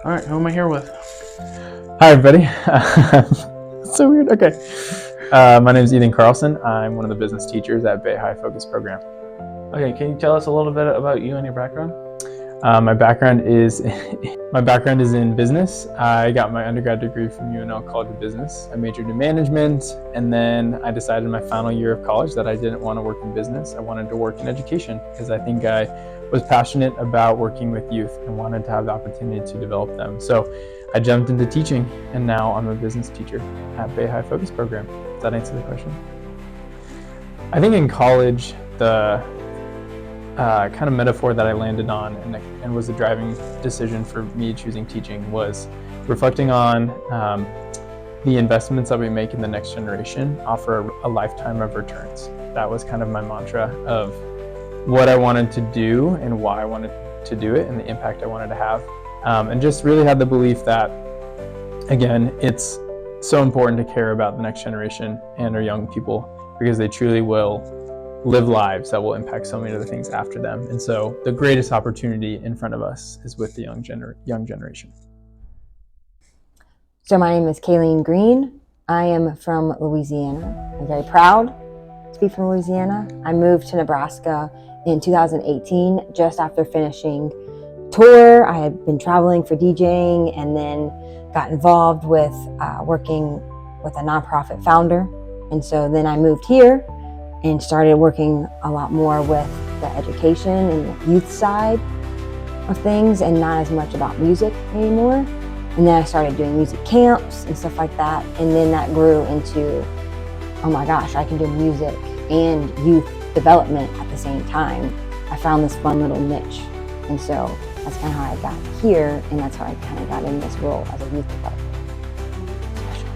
All right, who am I here with? Hi, everybody. So weird. Okay. My name is Ethan Carlson. I'm one of the business teachers at Bay High Focus Program. Okay, can you tell us a little bit about you and your background? My background is in business. I got my undergrad degree from UNL College of Business. I majored in management, and then I decided in my final year of college that I didn't want to work in business. I wanted to work in education because I think I was passionate about working with youth and wanted to have the opportunity to develop them. So I jumped into teaching, and now I'm a business teacher at Bay High Focus Program. Does that answer the question? I think in college, the kind of metaphor that I landed on and was the driving decision for me choosing teaching was reflecting on the investments that we make in the next generation offer a lifetime of returns. That was kind of my mantra of what I wanted to do and why I wanted to do it and the impact I wanted to have. And just really had the belief that, again, it's so important to care about the next generation and our young people because they truly will live lives that will impact so many other things after them. And so the greatest opportunity in front of us is with the young generation. So my name is Kayleen Green. I am from Louisiana. I'm very proud to be from Louisiana. I moved to Nebraska in 2018, just after finishing tour. I had been traveling for DJing and then got involved with working with a nonprofit founder. And so then I moved here and started working a lot more with the education and the youth side of things and not as much about music anymore. And then I started doing music camps and stuff like that. And then that grew into, oh my gosh, I can do music and youth development at the same time. I found this fun little niche. And so that's kind of how I got here. And that's how I kind of got in this role as a youth development specialist.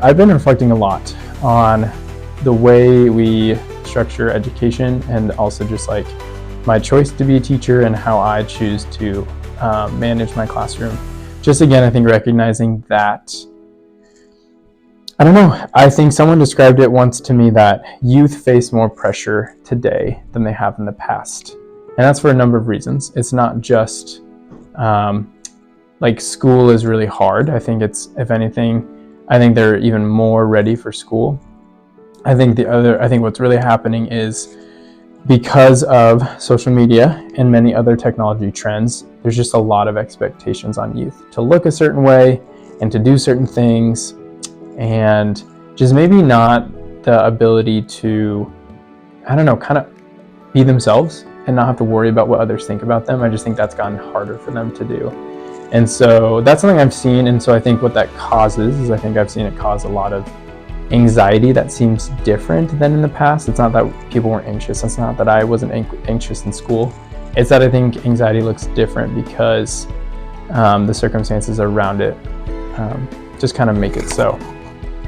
I've been reflecting a lot on the way we structure education and also just like my choice to be a teacher and how I choose to manage my classroom. Just again, I think recognizing that, I don't know, I think someone described it once to me that youth face more pressure today than they have in the past. And that's for a number of reasons. It's not just like school is really hard. I think it's, if anything, I think they're even more ready for school. I think what's really happening is because of social media and many other technology trends, there's just a lot of expectations on youth to look a certain way and to do certain things, and just maybe not the ability to, I don't know, kind of be themselves and not have to worry about what others think about them. I just think that's gotten harder for them to do. And so that's something I've seen. And so I think what that causes is I think I've seen it cause a lot of anxiety that seems different than in the past. It's not that people weren't anxious. It's not that I wasn't anxious in school. It's that I think anxiety looks different because the circumstances around it just kind of make it so.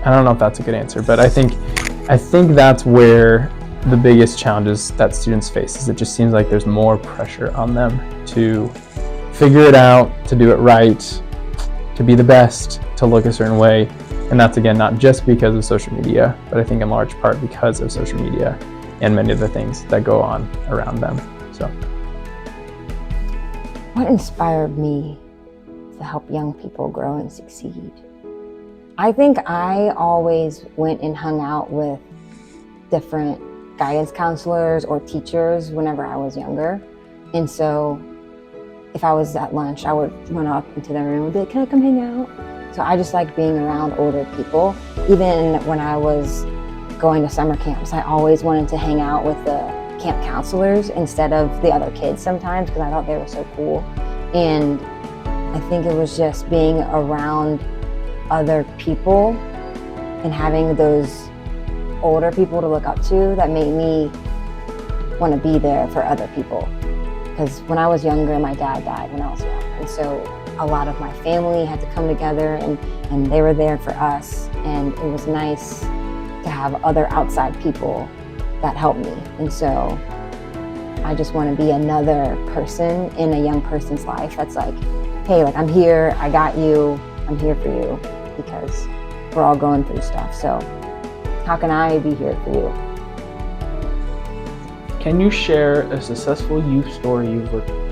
I don't know if that's a good answer, but I think that's where the biggest challenges that students face is it just seems like there's more pressure on them to figure it out, to do it right, to be the best, to look a certain way. And that's, again, not just because of social media, but I think in large part because of social media and many of the things that go on around them. So, What inspired me to help young people grow and succeed? I think I always went and hung out with different guidance counselors or teachers whenever I was younger. And so if I was at lunch, I would run up into their room and be like, can I come hang out? So I just like being around older people. Even when I was going to summer camps, I always wanted to hang out with the camp counselors instead of the other kids sometimes because I thought they were so cool. And I think it was just being around other people and having those older people to look up to that made me want to be there for other people. Because when I was younger, my dad died when I was young. And so a lot of my family had to come together and they were there for us. And it was nice to have other outside people that helped me. And so I just want to be another person in a young person's life that's like, hey, like I'm here, I got you, I'm here for you because we're all going through stuff. So how can I be here for you? Can you share a successful youth story you've worked with?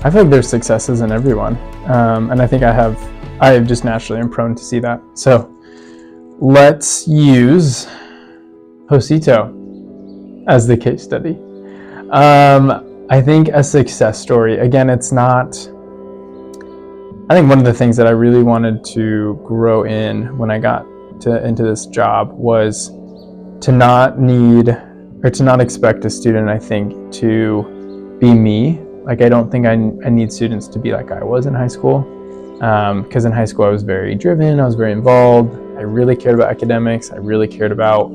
I feel like there's successes in everyone, and I think I just naturally am prone to see that. So let's use Josito as the case study. I think a success story, again, it's not, I think one of the things that I really wanted to grow in when I got into this job was to not expect a student, I think, to be me. Like, I don't think I need students to be like I was in high school, because in high school I was very driven, I was very involved, I really cared about academics, I really cared about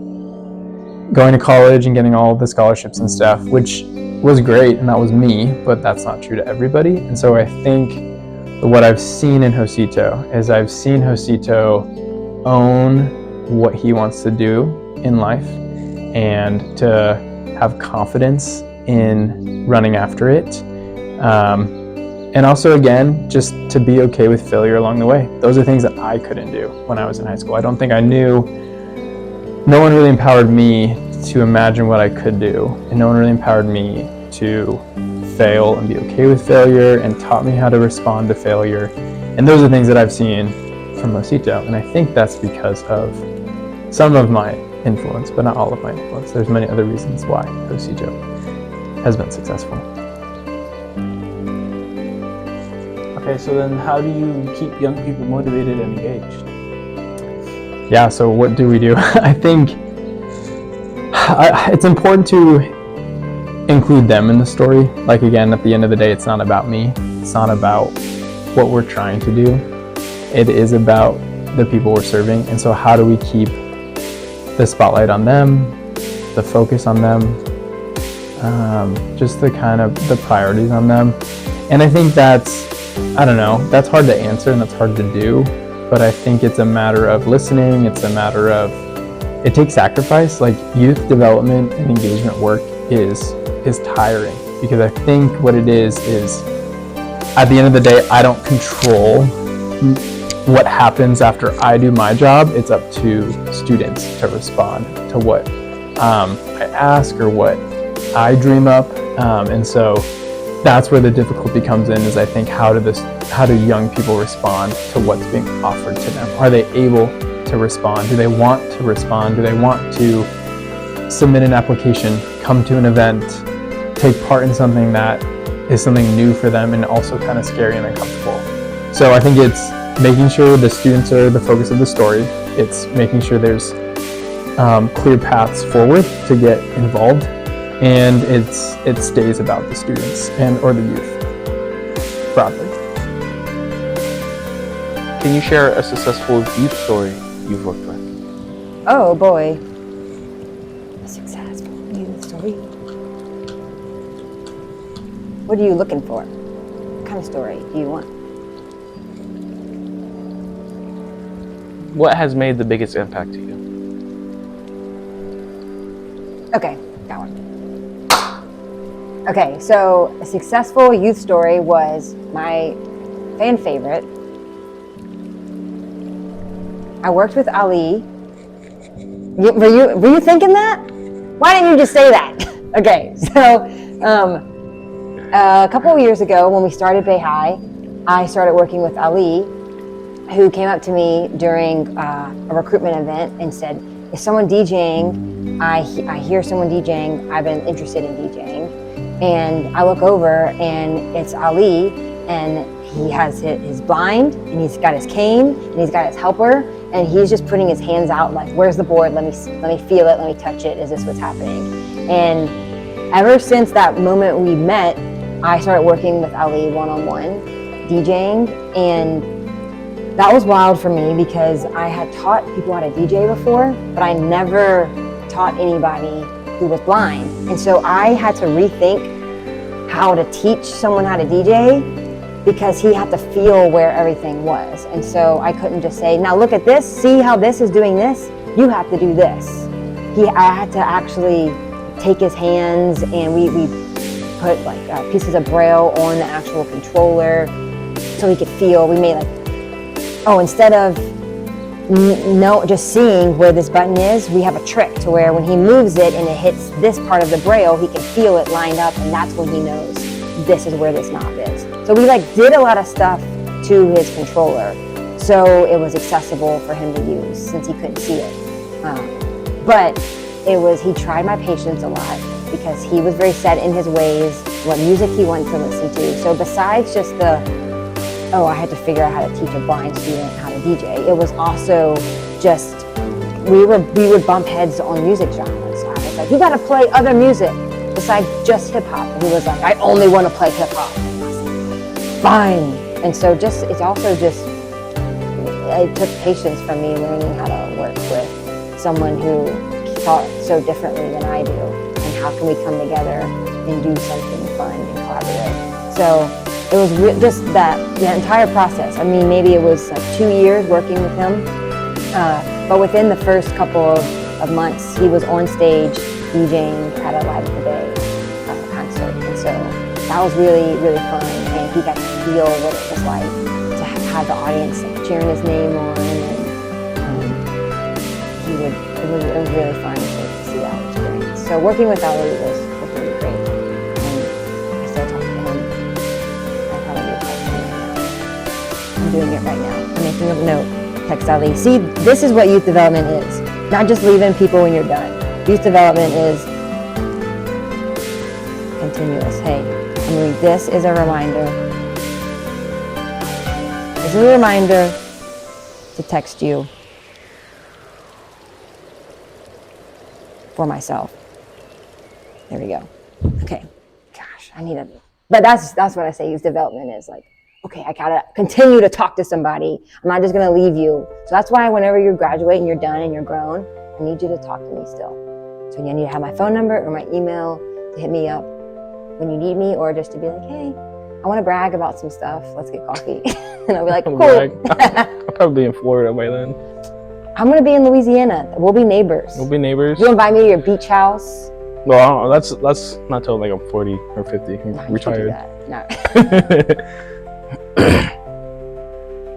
going to college and getting all the scholarships and stuff, which was great, and that was me, but that's not true to everybody. And so I think what I've seen in Josito is I've seen Josito own what he wants to do in life and to have confidence in running after it. And also, again, just to be okay with failure along the way. Those are things that I couldn't do when I was in high school. I don't think I knew, no one really empowered me to imagine what I could do. And no one really empowered me to fail and be okay with failure and taught me how to respond to failure. And those are things that I've seen from Josito. And I think that's because of some of my influence, but not all of my influence. There's many other reasons why Josito has been successful. Okay, so then how do you keep young people motivated and engaged? Yeah, so what do we do? I think it's important to include them in the story. Like, again, at the end of the day, it's not about me. It's not about what we're trying to do. It is about the people we're serving. And so how do we keep the spotlight on them, the focus on them, just the kind of the priorities on them? And I think that's hard to answer and that's hard to do, but I think it's a matter of listening. It's a matter of, it takes sacrifice. Like, youth development and engagement work is tiring, because I think what it is at the end of the day, I don't control what happens after I do my job. It's up to students to respond to what I ask or what I dream up, and so that's where the difficulty comes in. Is I think how do young people respond to what's being offered to them? Are they able to respond? Do they want to respond? Do they want to submit an application, come to an event, take part in something that is something new for them and also kind of scary and uncomfortable? So I think it's making sure the students are the focus of the story. It's making sure there's clear paths forward to get involved, and it stays about the students or the youth broadly. Can you share a successful youth story you've worked with? Oh boy. A successful youth story. What are you looking for? What kind of story do you want? What has made the biggest impact to you? Okay, got one. Okay, so a successful youth story was my fan favorite. I worked with Ali. Were you thinking that? Why didn't you just say that? Okay, so a couple of years ago when we started Bay High, I started working with Ali, who came up to me during a recruitment event and said, "Is someone DJing? I hear someone DJing. I've been interested in DJing." And I look over and it's Ali, and he's blind, and he's got his cane, and he's got his helper, and he's just putting his hands out like, "Where's the board? Let me feel it. Let me touch it. Is this what's happening?" And ever since that moment we met, I started working with Ali one-on-one, DJing, and that was wild for me because I had taught people how to DJ before, but I never taught anybody who was blind. And so I had to rethink how to teach someone how to DJ because he had to feel where everything was. And so I couldn't just say, "Now look at this, see how this is doing this? You have to do this." I had to actually take his hands, and we put like pieces of Braille on the actual controller so he could feel. We made like, instead of just seeing where this button is, we have a trick to where when he moves it and it hits this part of the braille, he can feel it lined up, and that's when he knows this is where this knob is. So we did a lot of stuff to his controller, so it was accessible for him to use since he couldn't see it. But he tried my patience a lot because he was very set in his ways, what music he wanted to listen to. So besides just I had to figure out how to teach a blind student how to DJ, it was also just, we would bump heads on music genres. So I was like, you gotta play other music besides just hip hop. And he was like, I only wanna play hip hop. Fine. And so it took patience from me learning how to work with someone who thought so differently than I do, and how can we come together and do something fun and collaborative. So it was just the entire process. I mean, maybe it was like 2 years working with him, but within the first couple of months, he was on stage DJing at a Live at the Bay concert, and so that was really, really fun, and he got to feel what it was like to have the audience cheering his name on, and it was really fun to see that experience. So working with Ali was really great, and I still talk to him. I probably will text him right now. I'm doing it right now. I'm making a note. Text Ali. See, this is what youth development is. Not just leaving people when you're done. Youth development is continuous. Hey, this is a reminder. This is a reminder to text you for myself. There we go. Okay. Gosh, but that's what I say youth development is like. Okay, I gotta continue to talk to somebody. I'm not just gonna leave you. So that's why whenever you graduate and you're done and you're grown, I need you to talk to me still. So you need to have my phone number or my email to hit me up when you need me, or just to be like, hey, I wanna brag about some stuff. Let's get coffee. And I'll be like, cool. I'll probably be in Florida by then. I'm gonna be in Louisiana. We'll be neighbors. We'll be neighbors. You invite me to your beach house. Well, that's not till like I'm 40 or 50. I'm retired. No.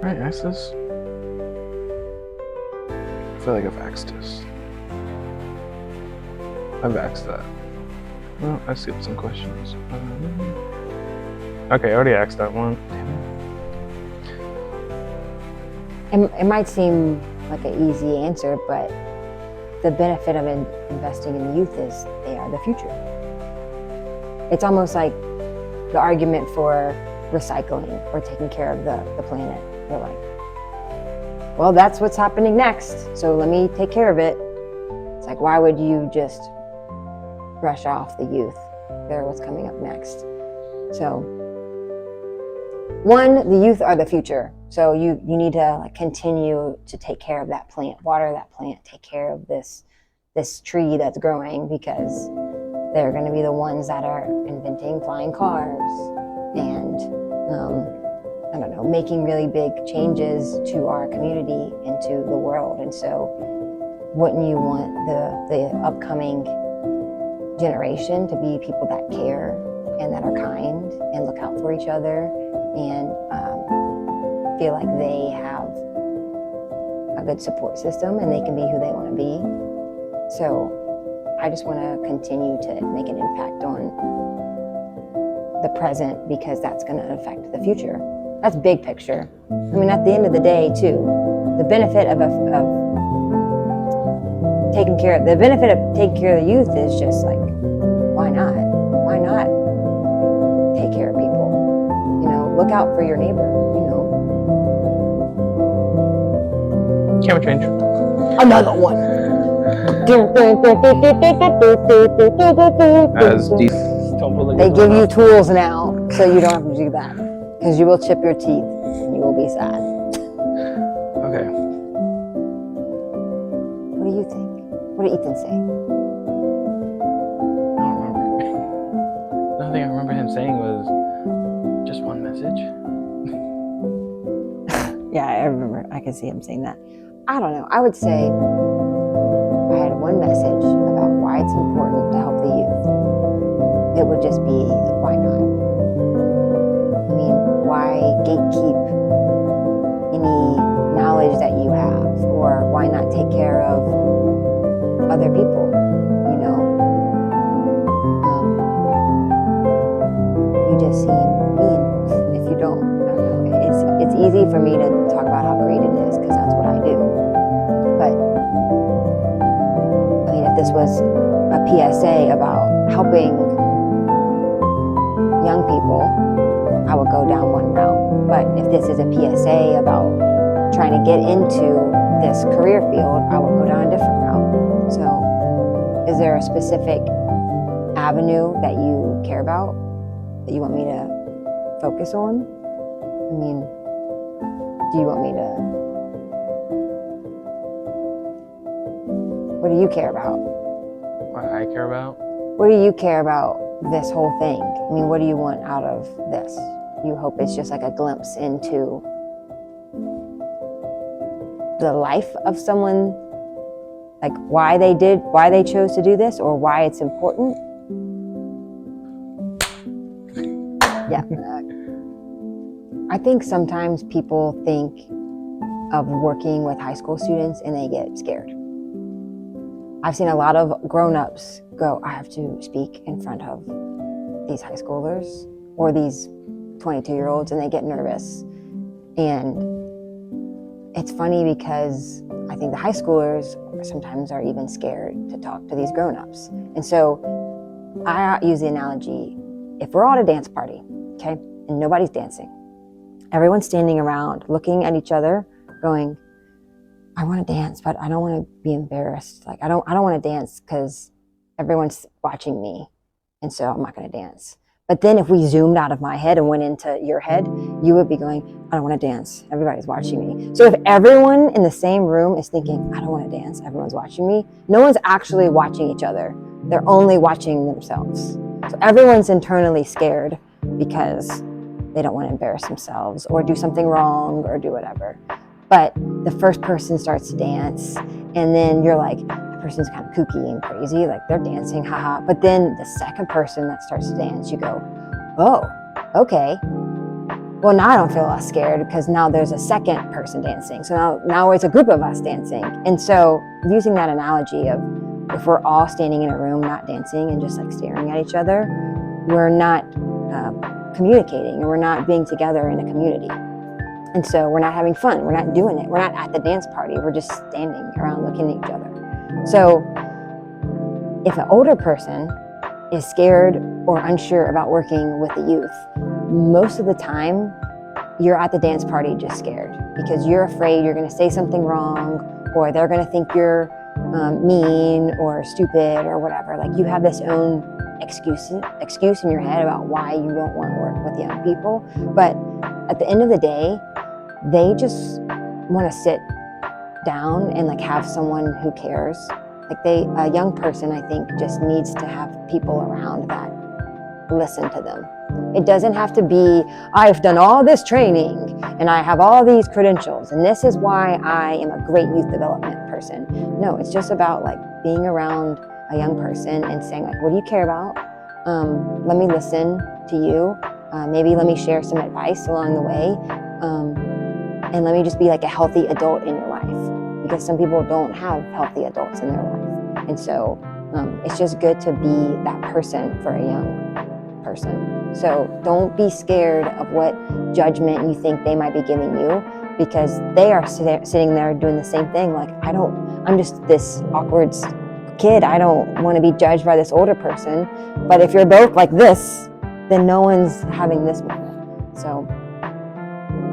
Right, ask this. I feel like I've asked this. I've asked that. Well, I skipped some questions. Okay, I already asked that one. It might seem like an easy answer, but the benefit of investing in the youth is they are the future. It's almost like the argument for recycling or taking care of the planet. They're like, well, that's what's happening next, so let me take care of it. It's like, why would you just brush off the youth? They're what's coming up next. So, one, the youth are the future. So you need to continue to take care of that plant, water that plant, take care of this tree that's growing, because they're going to be the ones that are inventing flying cars and making really big changes to our community and to the world. And so wouldn't you want the upcoming generation to be people that care and that are kind and look out for each other and feel like they have a good support system and they can be who they want to be? So I just want to continue to make an impact on the present, because that's going to affect the future. That's big picture. I mean, at the end of the day, too, the benefit of taking care of the youth is just like, why not? Why not take care of people? Look out for your neighbor. Camera change. Another one. As deep. They give you tools now, so you don't have to do that, because you will chip your teeth and you will be sad. Okay. What do you think? What did Ethan say? I don't remember. The only thing I remember him saying was just one message. Yeah, I remember. I can see him saying that. I don't know. I would say if I had one message about why it's important to help the youth, it would just be, why not? I mean, why gatekeep any knowledge privilege that you have, or why not take care of other people, you know? You just seem mean if you don't. I don't know. It's easy for me to talk about how great it is because that's what I do. But I mean, if this was a PSA about helping young people, I would go down one route. But if this is a PSA about trying to get into this career field, I would go down a different route. So, is there a specific avenue that you care about that you want me to focus on? I mean, do you want me to? What do you care about? What I care about? What do you care about this whole thing? I mean, what do you want out of this? You hope it's just like a glimpse into the life of someone, like why they chose to do this, or why it's important? Yeah. I think sometimes people think of working with high school students and they get scared. I've seen a lot of grown-ups go, I have to speak in front of these high schoolers or these 22-year-olds, and they get nervous. And it's funny because I think the high schoolers sometimes are even scared to talk to these grown-ups. And so I use the analogy, if we're all at a dance party, okay, and nobody's dancing, everyone's standing around looking at each other going, I want to dance, but I don't want to be embarrassed. Like I don't want to dance because everyone's watching me, and so I'm not going to dance. But then if we zoomed out of my head and went into your head, you would be going, I don't want to dance. Everybody's watching me. So if everyone in the same room is thinking, I don't want to dance, everyone's watching me, no one's actually watching each other. They're only watching themselves. So everyone's internally scared because they don't want to embarrass themselves or do something wrong or do whatever. But the first person starts to dance, and then you're like, that person's kind of kooky and crazy, like they're dancing, haha. But then the second person that starts to dance, you go, oh, okay. Well, now I don't feel less scared because now there's a second person dancing. So now it's a group of us dancing. And so using that analogy of if we're all standing in a room not dancing and just like staring at each other, we're not communicating, and we're not being together in a community. And so we're not having fun, we're not doing it, we're not at the dance party, we're just standing around looking at each other. So if an older person is scared or unsure about working with the youth, most of the time you're at the dance party just scared because you're afraid you're gonna say something wrong, or they're gonna think you're mean or stupid or whatever. Like you have this own excuse in your head about why you don't want to work with young people. But at the end of the day, they just want to sit down and like have someone who cares. Like a young person, I think, just needs to have people around that listen to them. It doesn't have to be, I've done all this training and I have all these credentials and this is why I am a great youth development person. No, it's just about like being around a young person and saying like, what do you care about? Let me listen to you. Maybe let me share some advice along the way. And let me just be like a healthy adult in your life, because some people don't have healthy adults in their life. And so it's just good to be that person for a young person. So don't be scared of what judgment you think they might be giving you, because they are sitting there doing the same thing. Like, I'm just this awkward kid. I don't want to be judged by this older person. But if you're both like this, then no one's having this moment. So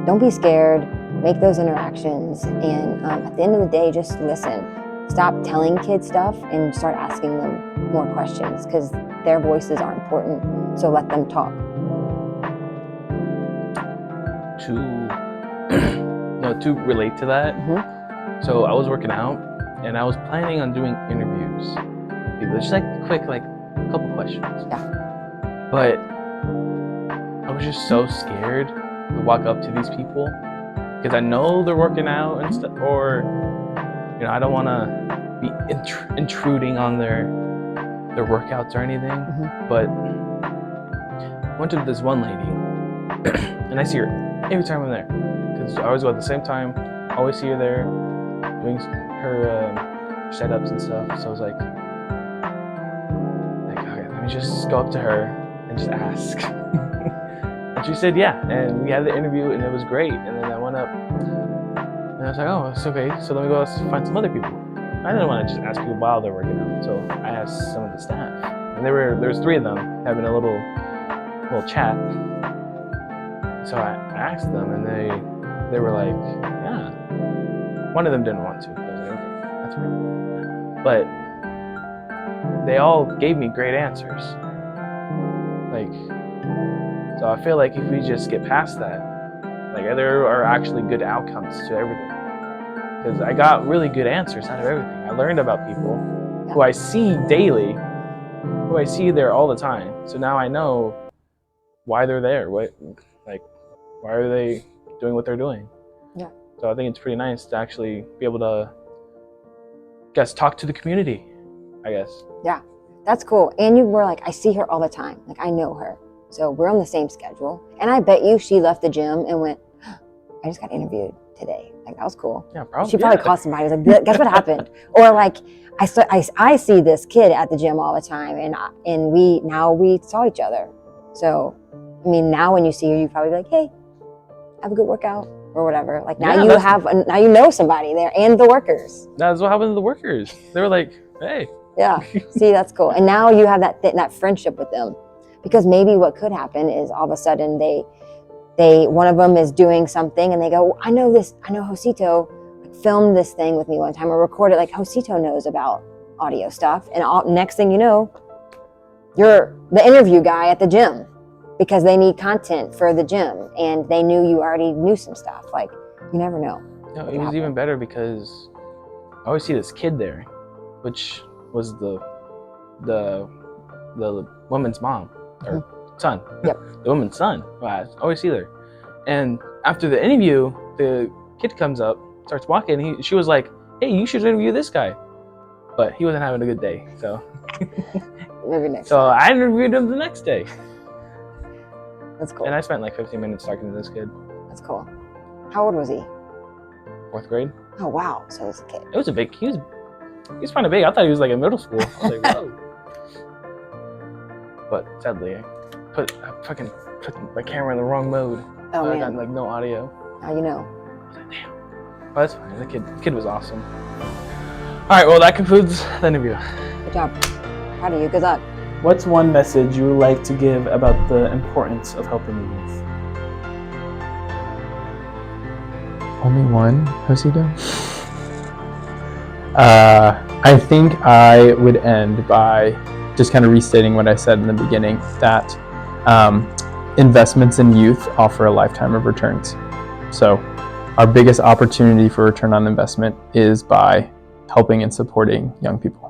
don't be scared. Make those interactions, and at the end of the day, just listen. Stop telling kids stuff and start asking them more questions, because their voices are important, so let them talk. To relate to that, so I was working out, and I was planning on doing interviews with people, just like quick, like a couple questions. Yeah. But I was just so scared to walk up to these people, because I know they're working out and stuff, or I don't want to be intruding on their workouts or anything. But I went to this one lady, and I see her every time I'm there, because I always go at the same time. always see her there doing her setups and stuff. So I was like, okay, let me just go up to her and just ask. And she said, yeah. And we had the interview, and it was great. And then I went up, and I was like, oh, it's okay. So let me go find some other people. I didn't want to just ask people while they're working out, so I asked some of the staff, and there's 3 of them having a little chat. So I asked them, and they were like, yeah. One of them didn't want to. I was like, okay, that's right. But they all gave me great answers. Like, so I feel like if we just get past that, like there are actually good outcomes to everything. Because I got really good answers out of everything. I learned about people who I see daily, who I see there all the time. So now I know why they're there. Why are they doing what they're doing? Yeah. So I think it's pretty nice to actually be able to, talk to the community, I guess. Yeah, that's cool. And you were like, I see her all the time. Like, I know her. So we're on the same schedule. And I bet you she left the gym and went, I just got interviewed today. Like, that was cool. Yeah, probably. She probably called somebody. Was like, guess what happened? Or like, I see this kid at the gym all the time, and we saw each other. So, I mean, now when you see her, you probably be like, hey, have a good workout or whatever. Like now now you know somebody there and the workers. That's what happened to the workers. They were like, hey. Yeah. See, that's cool. And now you have that friendship with them, because maybe what could happen is all of a sudden they one of them is doing something and they go, I know Josito filmed this thing with me one time or recorded. Like, Josito knows about audio stuff, and next thing you know, you're the interview guy at the gym, because they need content for the gym and they knew you already knew some stuff. Like, you never know. No, it was even better because I always see this kid there, which was the woman's mom or son. Yep. The woman's son. I always see her. And after the interview, the kid comes up, starts walking. She was like, hey, you should interview this guy. But he wasn't having a good day, so. Maybe next So time. I interviewed him the next day. That's cool. And I spent like 15 minutes talking to this kid. That's cool. How old was he? 4th grade. Oh, wow. So he was a kid. It was he was kind of big. I thought he was like in middle school. I was like, whoa. But sadly, I fucking put my camera in the wrong mode. Oh, So I man. got like no audio. Now you know. I was like, damn. But that's fine. The kid was awesome. All right, well, that concludes the interview. Good job. Proud of you. Good luck. What's one message you would like to give about the importance of helping the youth? Only one, Josito? I think I would end by just kind of restating what I said in the beginning, that investments in youth offer a lifetime of returns. So our biggest opportunity for return on investment is by helping and supporting young people.